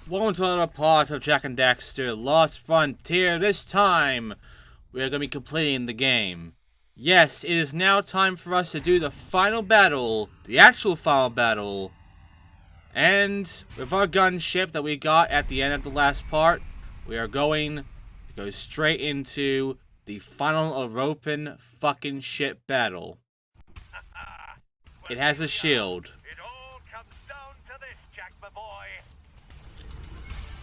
Welcome to another part of Jak and Daxter Lost Frontier. This time, we are going to be completing the game. Yes, it is now time for us to do the final battle, the actual final battle. And with our gunship that we got at the end of the last part, we are going to go straight into the final European fucking ship battle. It has a shield. It all comes down to this, Jak, my boy.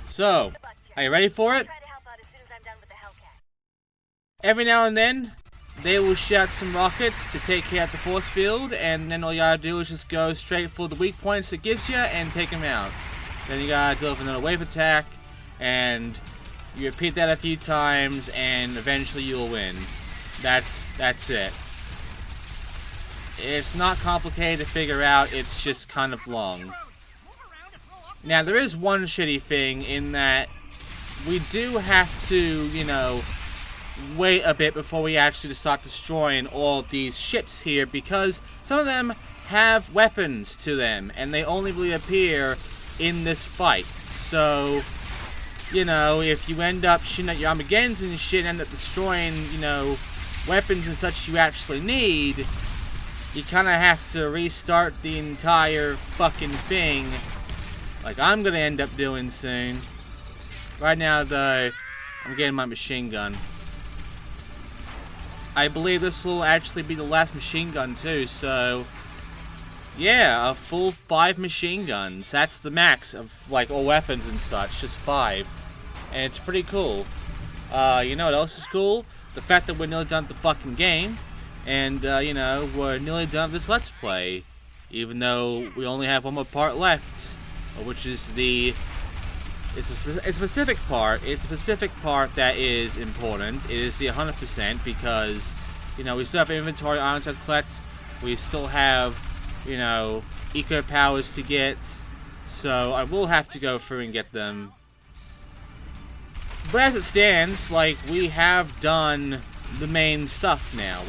So, are you ready for it? Try to help out as soon as I'm done with the Hellcat. Every now and then, they will shoot some rockets to take care of the force field, and then all you gotta do is just go straight for the weak points it gives you and take them out. Then you gotta deliver another wave attack, and you repeat that a few times, and eventually you'll win. That's it. It's not complicated to figure out, it's just kind of long. Now, there is one shitty thing in that we do have to, wait a bit before we actually start destroying all of these ships here, because some of them have weapons to them, and they only really appear in this fight. So, if you end up shooting at your Armageddons and shit, end up destroying, weapons and such you actually need, you kind of have to restart the entire fucking thing, like I'm gonna end up doing soon. Right now, though, I'm getting my machine gun. I believe this will actually be the last machine gun too, so yeah, a full 5 machine guns. That's the max of all weapons and such, just 5. And it's pretty cool. You know what else is cool? The fact that we're nearly done with the fucking game, and we're nearly done with this Let's Play, even though we only have one more part left, which is it's a specific part. It's a specific part that is important. It is the 100% because, we still have inventory items to collect. We still have, eco powers to get. So I will have to go through and get them. But as it stands, we have done the main stuff now.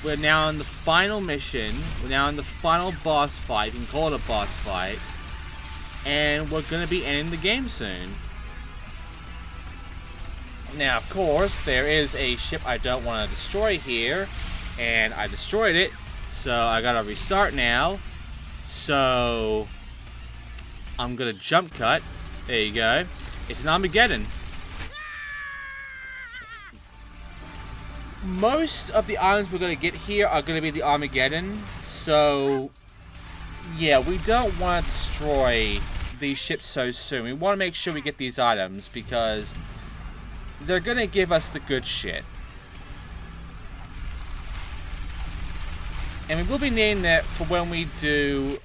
We're now in the final mission. We're now in the final boss fight. You can call it a boss fight. And we're going to be ending the game soon. Now, of course, there is a ship I don't want to destroy here. And I destroyed it. So I got to restart now. So I'm going to jump cut. There you go. It's an Armageddon. Most of the islands we're going to get here are going to be the Armageddon. So yeah, we don't want to destroy these ships so soon. We want to make sure we get these items because they're going to give us the good shit. And we will be needing that for when we do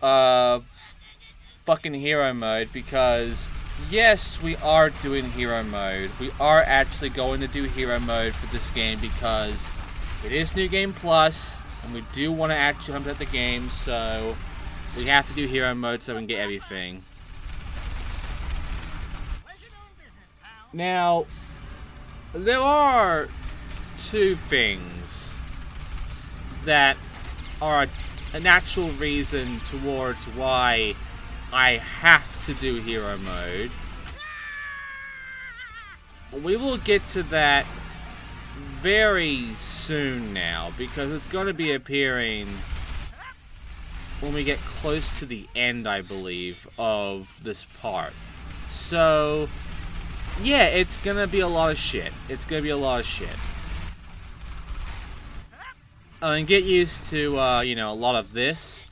fucking hero mode, because yes, we are doing hero mode. We are actually going to do hero mode for this game because it is New Game Plus, and we do want to actually hunt at the game, so we have to do hero mode so we can get everything. Now, there are 2 things that are an actual reason towards why I have to do hero mode. We will get to that very soon now, because it's going to be appearing when we get close to the end, I believe, of this part. So yeah, it's gonna be a lot of shit. It's gonna be a lot of shit. And get used to, a lot of this.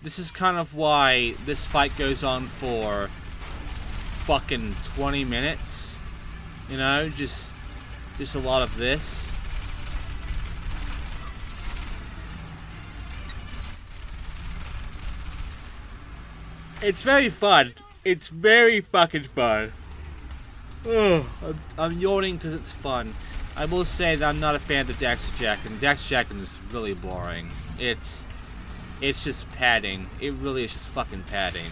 This is kind of why this fight goes on for fucking 20 minutes. Just a lot of this. It's very fun. It's very fucking fun. Oh, I'm yawning because it's fun. I will say that I'm not a fan of the Daxter Jackin. Daxter Jackin is really boring. It's just padding. It really is just fucking padding.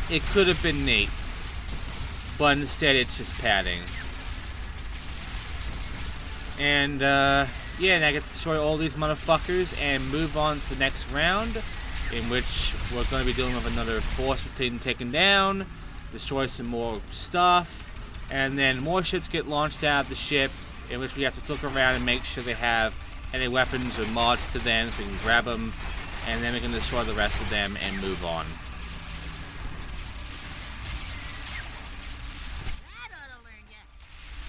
It could have been neat, but instead it's just padding. And yeah, and I get to destroy all these motherfuckers and move on to the next round. in which we're going to be dealing with another force being taken down, destroy some more stuff, and then more ships get launched out of the ship, in which we have to look around and make sure they have any weapons or mods to them so we can grab them, and then we can destroy the rest of them and move on.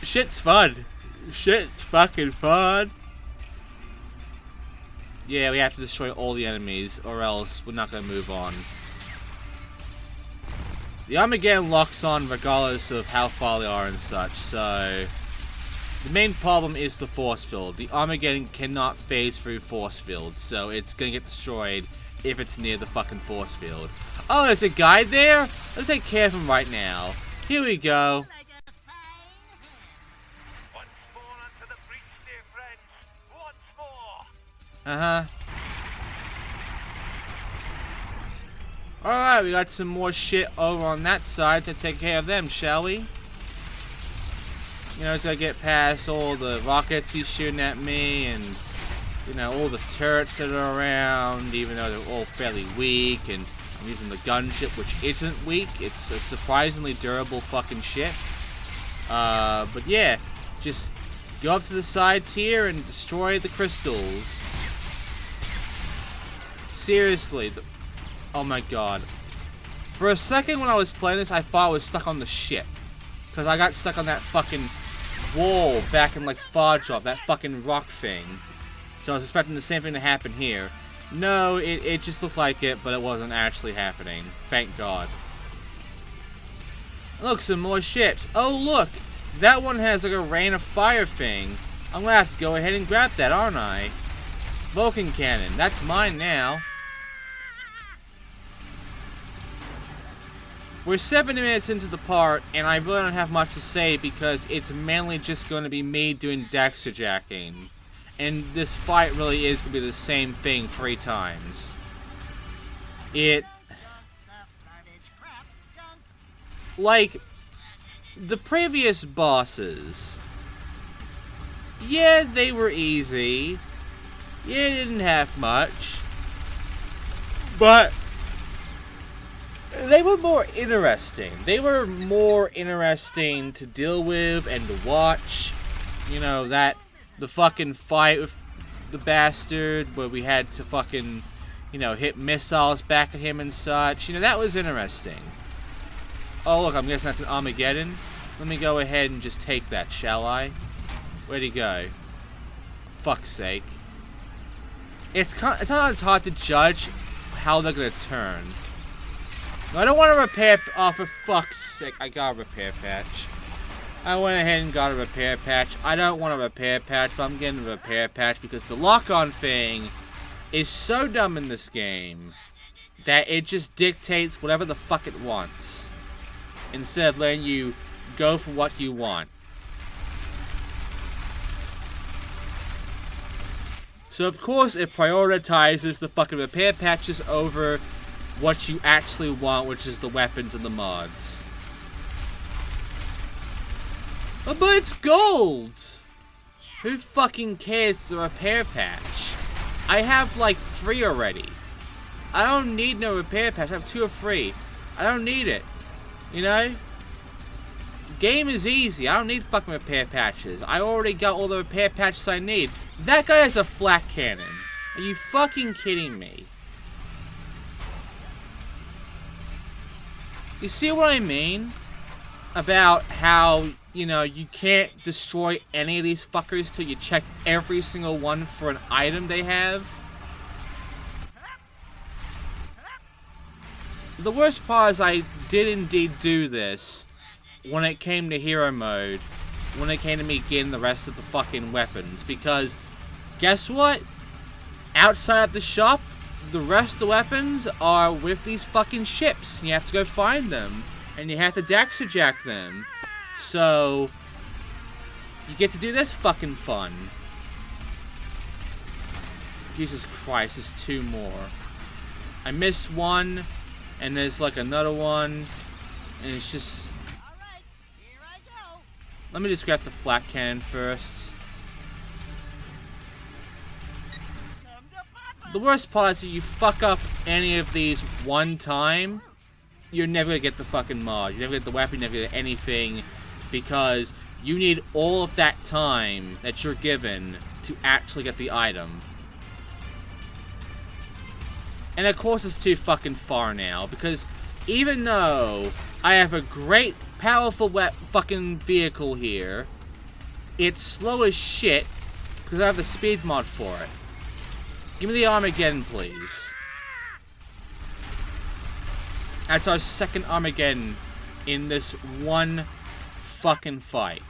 Shit's fun. Shit's fucking fun. Yeah, we have to destroy all the enemies, or else we're not gonna move on. The Armageddon locks on regardless of how far they are and such, so... The main problem is the force field. The Armageddon cannot phase through force field, so it's gonna get destroyed if it's near the fucking force field. Oh, there's a guy there? Let's take care of him right now. Here we go. Once more onto the breach, dear friends. Once more. Uh-huh. Alright, we got some more shit over on that side, so take care of them, shall we? You know, so I get past all the rockets he's shooting at me, and, you know, all the turrets that are around, even though they're all fairly weak, and I'm using the gunship, which isn't weak. It's a surprisingly durable fucking ship. But yeah, just go up to the sides here and destroy the crystals. Seriously, oh my god. For a second when I was playing this, I thought I was stuck on the ship. Because I got stuck on that fucking wall back in like Far Drop, that fucking rock thing. So I was expecting the same thing to happen here. No, it just looked like it, but it wasn't actually happening. Thank God. Look, some more ships. Oh look, that one has like a rain of fire thing. I'm gonna have to go ahead and grab that, aren't I? Vulcan cannon, that's mine now. We're 70 minutes into the part, and I really don't have much to say because it's mainly just going to be me doing Dexter jacking. And this fight really is going to be the same thing 3 times. Like, the previous bosses, yeah, they were easy. Yeah, they didn't have much. But they were more interesting. They were more interesting to deal with and to watch. You know, the fucking fight with the bastard where we had to fucking, you know, hit missiles back at him and such. You know, that was interesting. Oh, look, I'm guessing that's an Armageddon. Let me go ahead and just take that, shall I? Where'd he go? Fuck's sake. Sometimes it's hard to judge how they're gonna turn. I don't want to repair. Oh, for fuck's sake, I got a repair patch. I went ahead and got a repair patch. I don't want a repair patch, but I'm getting a repair patch because the lock-on thing is so dumb in this game that it just dictates whatever the fuck it wants instead of letting you go for what you want. So of course it prioritizes the fucking repair patches over what you actually want, which is the weapons and the mods. Oh, but it's gold! Who fucking cares the repair patch? I have like 3 already. I don't need no repair patch. I have 2 or 3. I don't need it. You know? Game is easy. I don't need fucking repair patches. I already got all the repair patches I need. That guy has a flak cannon. Are you fucking kidding me? You see what I mean? About how, you know, you can't destroy any of these fuckers till you check every single one for an item they have? The worst part is I did indeed do this when it came to hero mode. When it came to me getting the rest of the fucking weapons. Because, guess what? Outside of the shop, the rest of the weapons are with these fucking ships. And you have to go find them. And you have to Dexter jack them. So, you get to do this fucking fun. Jesus Christ, there's 2 more. I missed one, and there's like another one. And it's just... Alright, here I go. Let me just grab the flak cannon first. Come to Papa. the worst part is that you fuck up any of these one time, you're never gonna get the fucking mod. You're never gonna get the weapon, you're never gonna get anything, because you need all of that time that you're given to actually get the item. And of course it's too fucking far now, because even though I have a great, powerful fucking vehicle here, it's slow as shit, because I have the speed mod for it. Give me the Armageddon, please. That's our second Armageddon in this one fucking fight.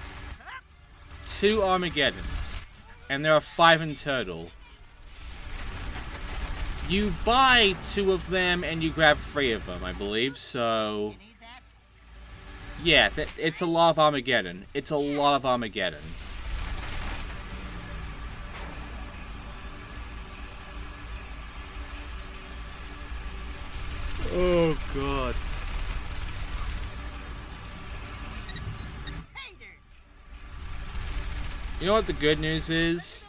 2 Armageddons. And there are 5 in total. You buy 2 of them and you grab 3 of them, I believe, so... Yeah, it's a lot of Armageddon. It's a lot of Armageddon. Oh, God. You know what the good news is?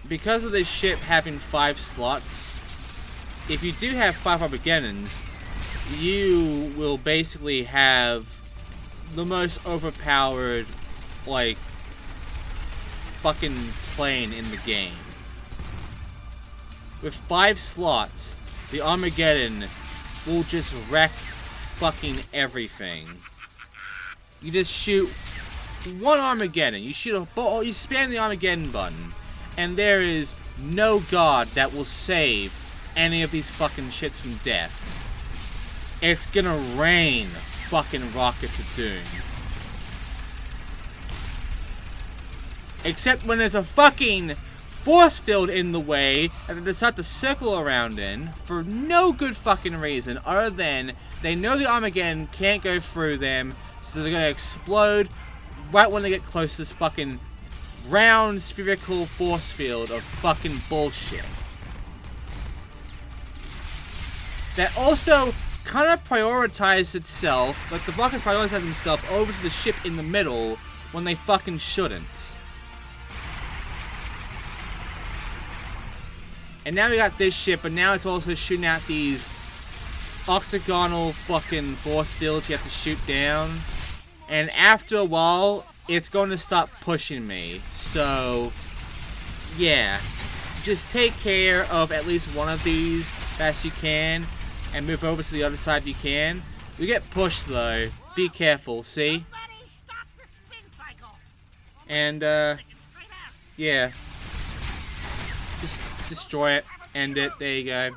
Because of this ship having 5 slots, if you do have 5 Armageddons, you will basically have the most overpowered, like, fucking plane in the game. With 5 slots, the Armageddon will just wreck fucking everything. You just shoot one Armageddon. You shoot a you spam the Armageddon button, and there is no god that will save any of these fucking shits from death. It's gonna rain fucking rockets of doom. Except when there's a fucking force field in the way that they decide to circle around in for no good fucking reason other than they know the Armageddon can't go through them, so they're gonna explode right when they get close to this fucking round spherical force field of fucking bullshit. That also kind of prioritizes itself, like the rockets prioritize themselves over to the ship in the middle when they fucking shouldn't. And now we got this ship, but now it's also shooting at these octagonal fucking force fields you have to shoot down. And after a while, it's going to stop pushing me. So, yeah. Just take care of at least one of these best you can, and move over to the other side if you can. You get pushed though. Be careful, see? And, yeah. Just destroy it. End it. There you go.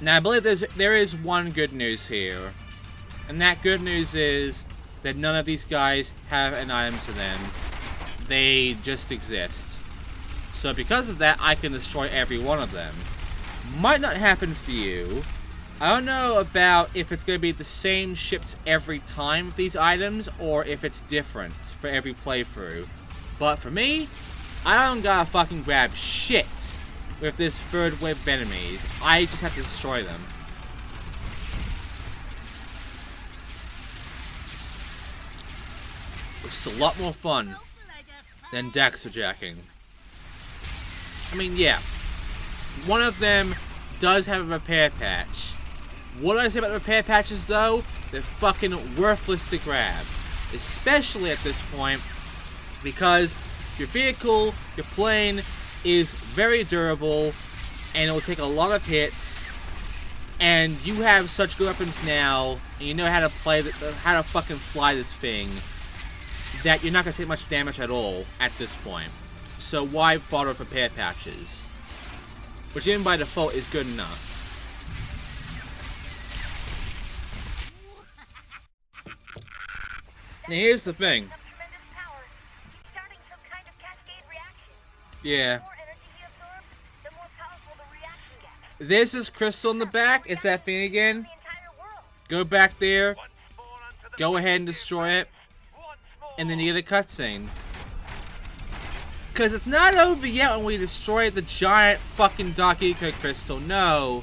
Now, I believe there is one good news here. And that good news is that none of these guys have an item to them. They just exist. So because of that, I can destroy every one of them. Might not happen for you. I don't know about if it's going to be the same ships every time with these items, or if it's different for every playthrough. But for me, I don't gotta fucking grab shit with this third wave of enemies. I just have to destroy them. Which is a lot more fun than Dexter jacking. I mean, yeah. One of them does have a repair patch. What do I say about the repair patches, though? They're fucking worthless to grab. Especially at this point, because your vehicle, your plane, is very durable, and it will take a lot of hits, and you have such good weapons now, and you know how to how to fucking fly this thing, that you're not going to take much damage at all at this point. So why bother with repair patches? Which even by default is good enough. Now here's the thing. Yeah. There's this crystal in the back. It's that thing again. Go back there. Go ahead and destroy it. And then you get a cutscene. Because it's not over yet when we destroy the giant fucking Dark Eco crystal. No.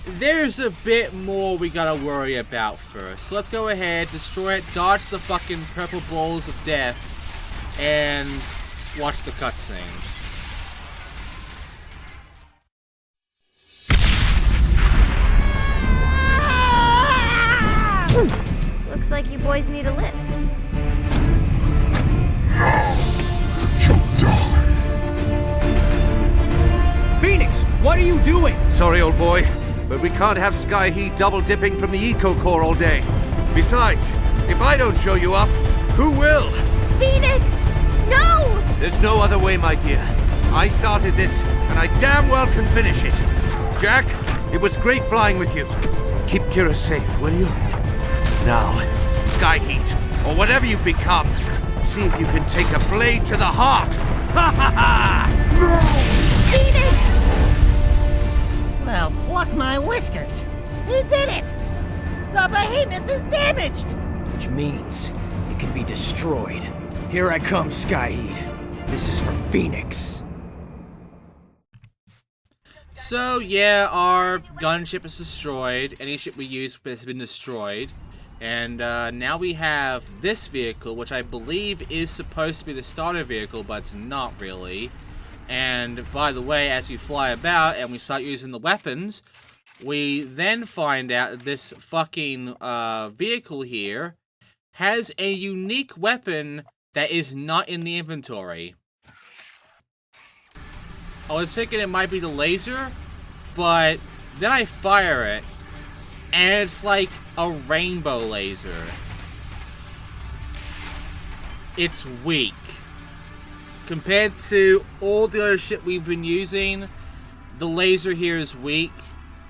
There's a bit more we gotta worry about first. So let's go ahead, destroy it, dodge the fucking purple balls of death, and watch the cutscene. Looks like you boys need a lift. Phoenix, what are you doing? Sorry, old boy, but we can't have Sky Heat double dipping from the Eco Core all day. Besides, if I don't show you up, who will? Phoenix! No! There's no other way, my dear. I started this, and I damn well can finish it. Jack, it was great flying with you. Keep Kira safe, will you? Now, Sky Heat, or whatever you've become, see if you can take a blade to the heart. Ha ha ha! Phoenix! Well, pluck my whiskers. He did it! The behemoth is damaged! Which means it can be destroyed. Here I come, Skyheat. This is for Phoenix. So, yeah, our gunship is destroyed. Any ship we use has been destroyed. And now we have this vehicle, which I believe is supposed to be the starter vehicle, but it's not really. And by the way, as we fly about and we start using the weapons, we then find out that this fucking vehicle here has a unique weapon that is not in the inventory. I was thinking it might be the laser, but then I fire it, and it's like a rainbow laser. It's weak. Compared to all the other shit we've been using, the laser here is weak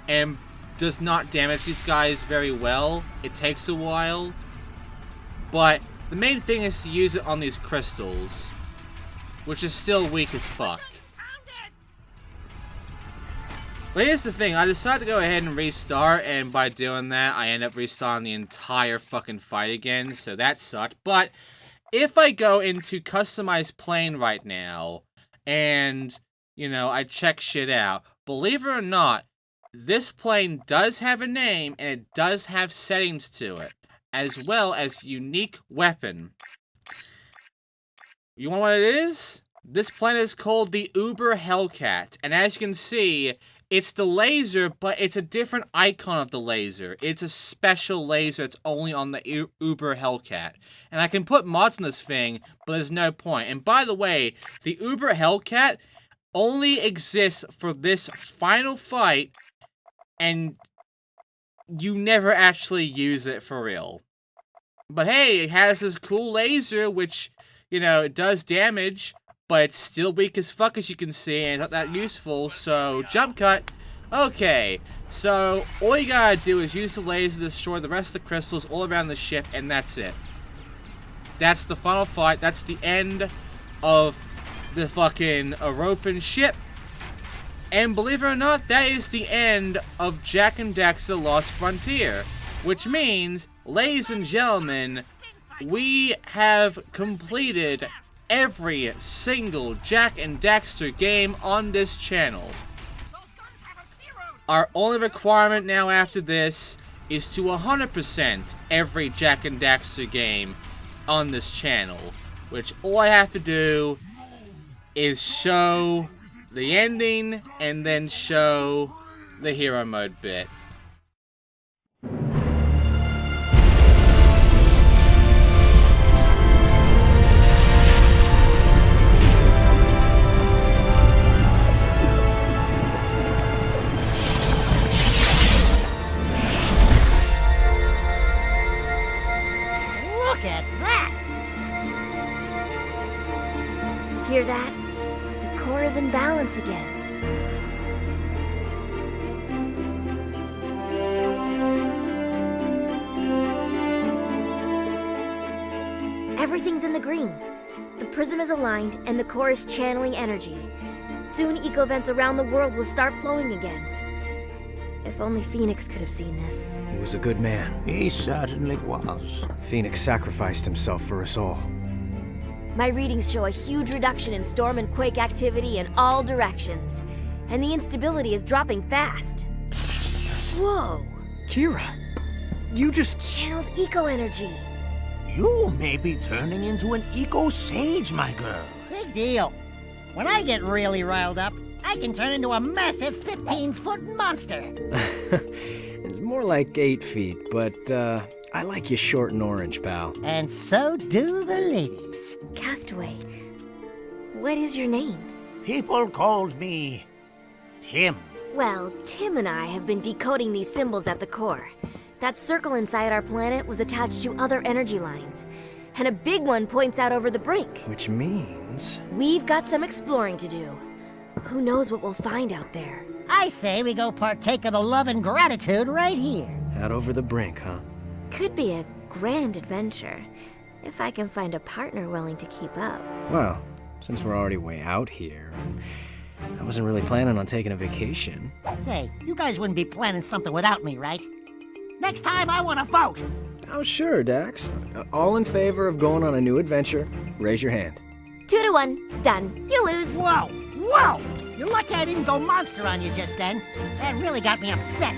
and does not damage these guys very well. It takes a while. But the main thing is to use it on these crystals, which is still weak as fuck. But here's the thing, I decided to go ahead and restart, and by doing that, I end up restarting the entire fucking fight again, so that sucked. But if I go into customize plane right now, and, you know, I check shit out, believe it or not, this plane does have a name, and it does have settings to it, as well as unique weapon. You want what it is? This plane is called the Uber Hellcat, and as you can see, it's the laser, but it's a different icon of the laser. It's a special laser that's only on the Uber Hellcat. And I can put mods on this thing, but there's no point. And by the way, the Uber Hellcat only exists for this final fight, and you never actually use it for real. But hey, it has this cool laser, which, you know, it does damage, but it's still weak as fuck, as you can see, and it's not that useful, so jump cut. Okay, so all you gotta do is use the laser to destroy the rest of the crystals all around the ship, and that's it. That's the final fight. That's the end of the fucking European ship. And believe it or not, that is the end of Jak and Daxter Lost Frontier. Which means, ladies and gentlemen, we have completed every single Jak and Daxter game on this channel. Our only requirement now after this is to 100% every Jak and Daxter game on this channel, which all I have to do is show the ending and then show the hero mode bit. Look at that! Hear that? The core is in balance again. Everything's in the green. The prism is aligned and the core is channeling energy. Soon eco-vents around the world will start flowing again. If only Phoenix could have seen this. He was a good man. He certainly was. Phoenix sacrificed himself for us all. My readings show a huge reduction in storm and quake activity in all directions. And the instability is dropping fast. Whoa! Kira, you just... Channeled eco-energy. You may be turning into an eco-sage, my girl. big deal. When I get really riled up, I can turn into a massive 15-foot monster. It's more like 8 feet, but I like you short and orange, pal. And so do the ladies. Castaway, what is your name? People called me Tim. Well, Tim and I have been decoding these symbols at the core. That circle inside our planet was attached to other energy lines, and a big one points out over the brink. Which means... We've got some exploring to do. Who knows what we'll find out there? I say we go partake of the love and gratitude right here. out over the brink, huh? Could be a grand adventure, if I can find a partner willing to keep up. Well, since we're already way out here, I wasn't really planning on taking a vacation. Say, you guys wouldn't be planning something without me, right? Next time I want to vote! Oh, sure, Dax. All in favor of going on a new adventure, raise your hand. 2 to 1. Done. You lose. Whoa! Whoa! You're lucky I didn't go monster on you just then. That really got me upset.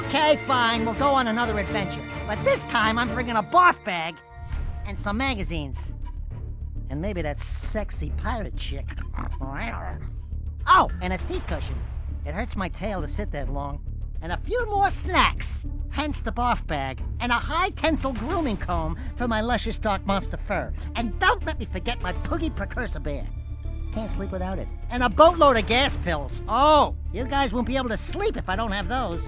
Okay, fine, we'll go on another adventure. But this time I'm bringing a barf bag and some magazines. And maybe that sexy pirate chick. Oh, and a seat cushion. It hurts my tail to sit that long. And a few more snacks. Hence the barf bag. And a high-tensile grooming comb for my luscious dark monster fur. And don't let me forget my poogie precursor bear. Can't sleep without it. And a boatload of gas pills. Oh, you guys won't be able to sleep if I don't have those.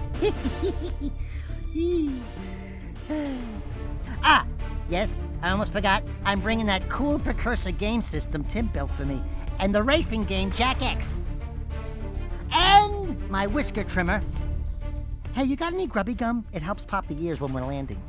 Ah, yes, I almost forgot. I'm bringing that cool precursor game system Tim built for me. And the racing game Jack X. And my whisker trimmer. Hey, you got any grubby gum? It helps pop the ears when we're landing.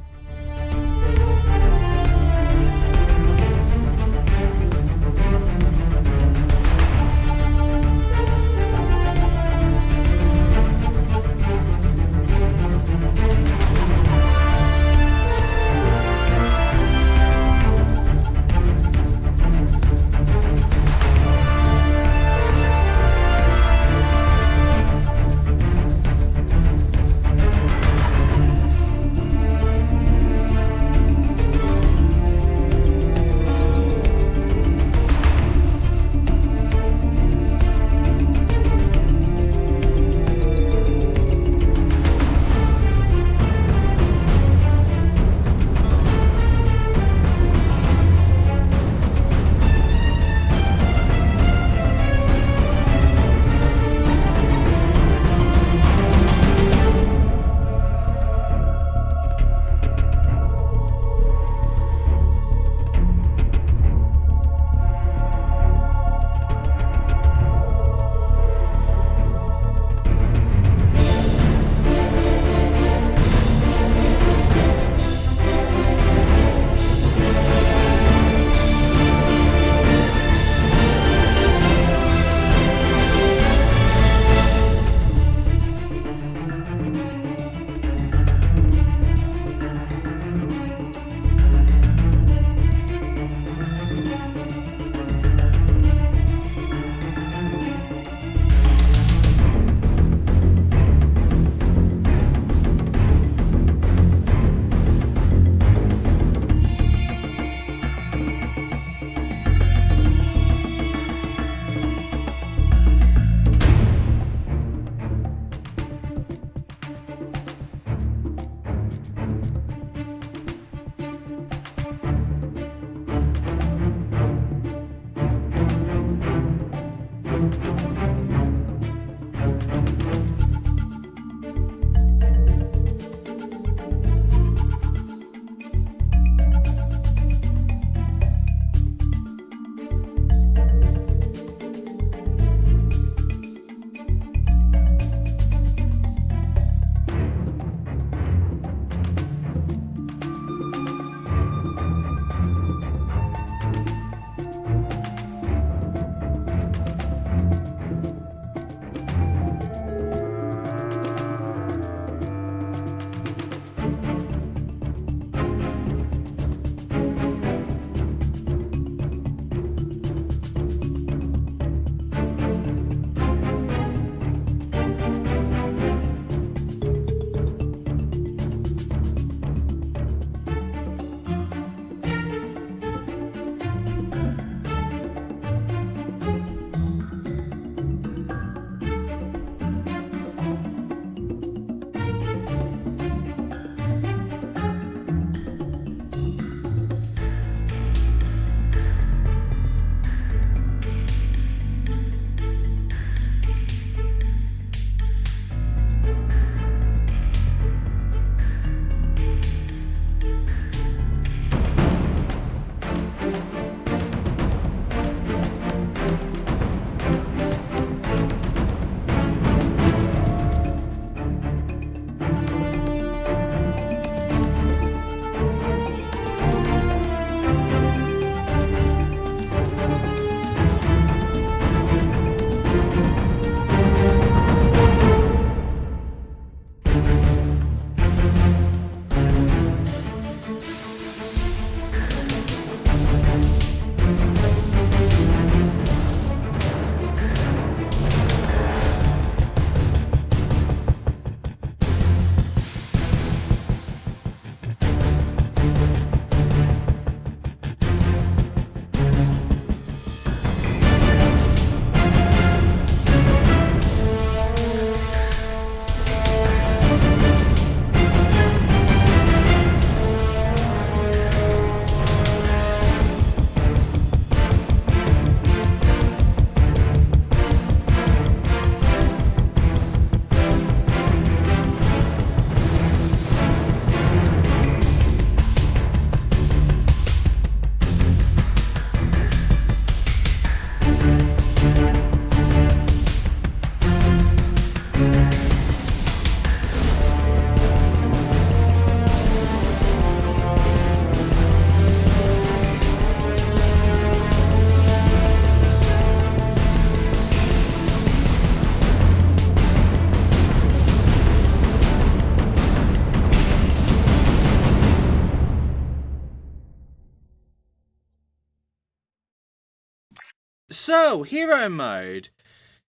So, hero mode.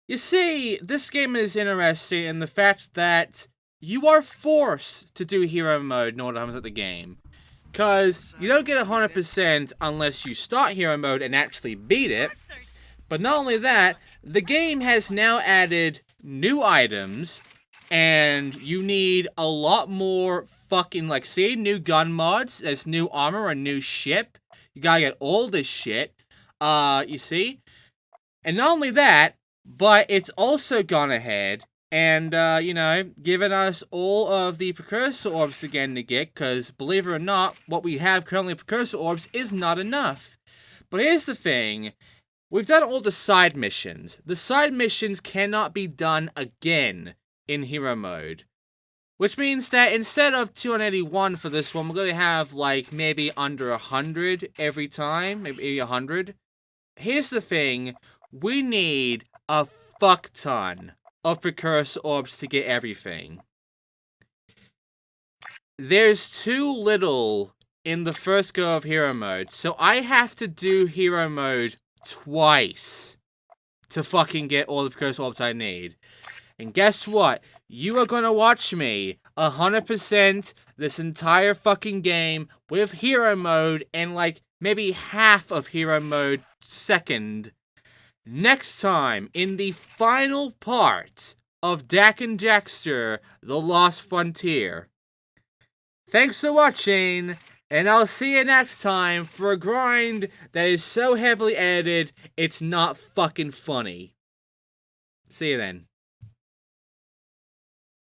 You see, this game is interesting in the fact that you are forced to do hero mode in order to complete the game. Because you don't get 100% unless you start hero mode and actually beat it. But not only that, the game has now added new items, and you need a lot more fucking, like, say, new gun mods, there's new armor, a new ship. You gotta get all this shit, you see? And not only that, but it's also gone ahead and, you know, given us all of the precursor orbs again to get, because, believe it or not, what we have currently precursor orbs is not enough. But here's the thing. We've done all the side missions. The side missions cannot be done again in hero mode. Which means that instead of 281 for this one, we're going to have, like, maybe under 100 every time. Maybe 100. Here's the thing. We need a fuck ton of precursor orbs to get everything. There's too little in the first go of hero mode, so I have to do hero mode twice to fucking get all the precursor orbs I need. And guess what? You are gonna watch me 100% this entire fucking game with hero mode and like maybe half of hero mode second. Next time in the final part of Jak and Daxter, The Lost Frontier. Thanks for watching, and I'll see you next time for a grind that is so heavily edited, it's not fucking funny. See you then.